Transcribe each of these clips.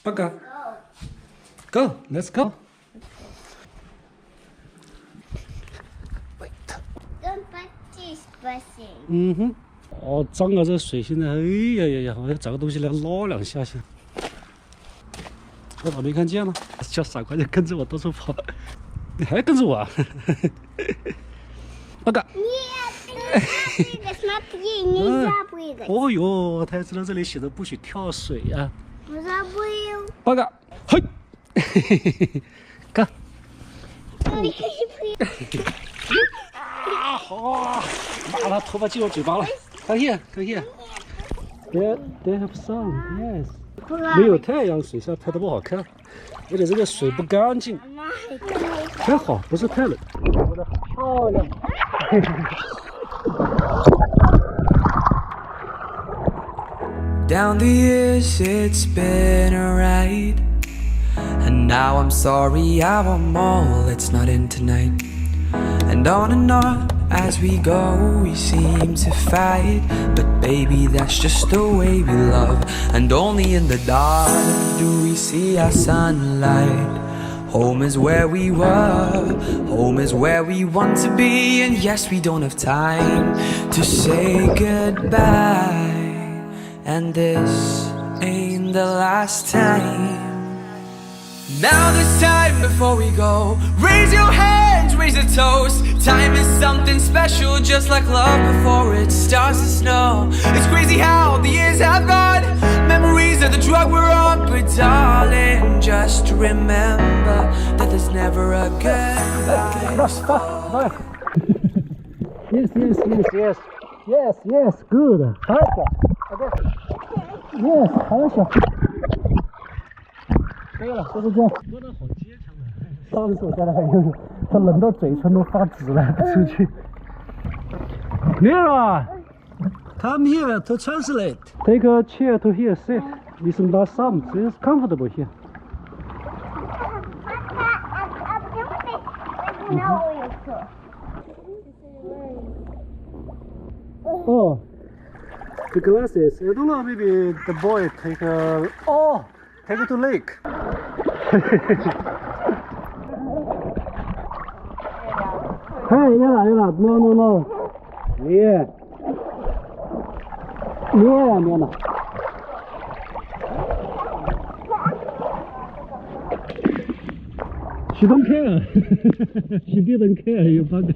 八哥 ，Go, let's go。嗯哼，哦，脏啊！这水现在，哎呀呀呀！我要找个东西来拉两下先。我咋没看见呢？小傻瓜就跟着我到处跑，你还跟着我啊？八哥。哦哟，他还知道这里写着不许跳水啊！我说不用。八哥，嘿，看。啊，好，把他头发进我嘴巴了。Come here, come here. They have sun, yes. 没有太阳，水下拍的不好看，而且这个水不干净。还好，不是太冷。我的漂亮。Down the years, it's been a ride. And now I'm sorry, I want more, let's not end tonight. And on as we go, we seem to fight. But baby, that's just the way we love. And only in the dark do we see our sunlight. Home is where we were, home is where we want to be. And yes, we don't have time to say goodbye. And this ain't the last time. Now this time before we go, raise your hands, raise a toast. Time is something special, just like love before it starts to snow. It's crazy how the years have gone. Memories of the drug we're on. But darling, just remember that there's never a goodbye. Yes, yes, yes, yes. Yes, yes, good. Хорошо. Yes, хорошо. 可以了，就是这样。说的好坚强的。上次我在那还有，他冷到嘴唇都发紫了，出去。Mira, come here to translate. Take a chair to here, sit. Listen to some. It's comfortable here. Oh, the glasses. I don't know. Maybe the boy take a. Oh, take it to lake. Hey, yeah, no. Yeah. ，She don't care. She didn't care. You bugger.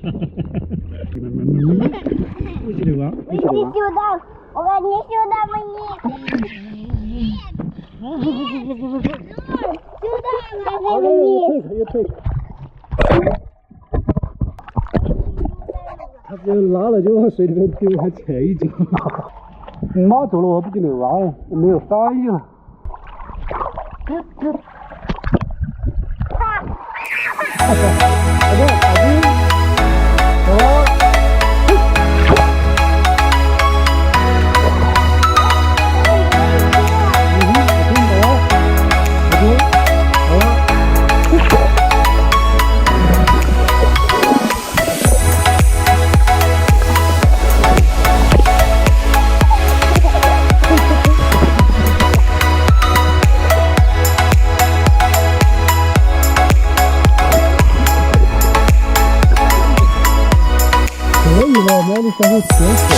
一起玩，一起玩。我把你修到吗你？修到了那个你。他只要拉了就往水里面丢，还踩一脚。妈走了，我不跟你玩了，没有翻译了。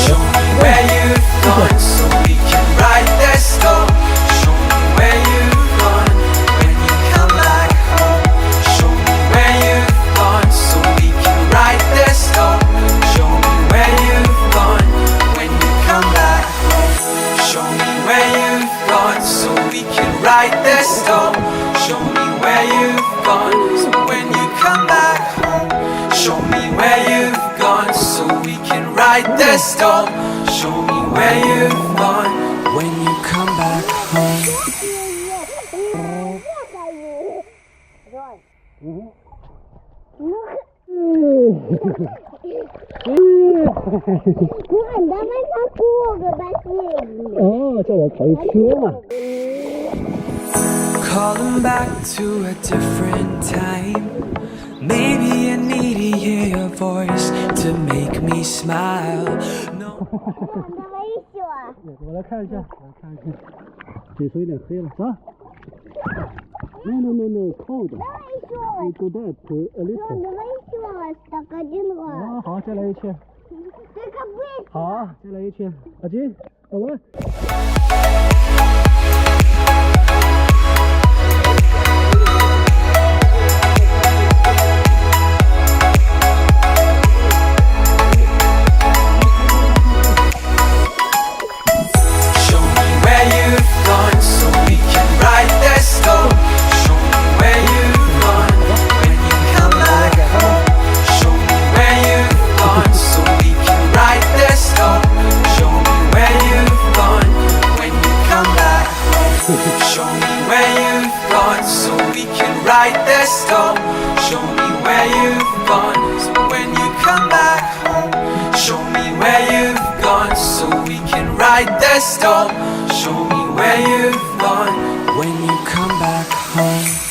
Show me where you've gone so we can write that storm. Show me where you've gone when you come back home. Show me where you've gone so we can write that storm. Show me where you've gone when you come back home. Show me where you've gone so we can write that storm. Show me where you've gone so when you come back home. Show me where you've gone so we can write the storm. Show me where you've gone when you come back home. 哦，叫我跑一圈嘛。Calling back to a different time. Maybe I need to hear your voice to make me smile. No. 我来看一下，嘴唇有点黑了，走。No, cold. You go there to a little. Давай еще раз, так один раз. 好，再来一圈。 Только быстро. 好，再来一圈。阿金，好吧。Show me where you've gone so we can write that story. Show me where you've gone when you come back home. Show me where you've gone so we can write that story. Show me where you've gone when you come back home. Show me where you've gone so we can write that story. Show me where you've gone so when you come back home. Show me where you've gone so we can write that storm. Show me where you've gone when you come back home.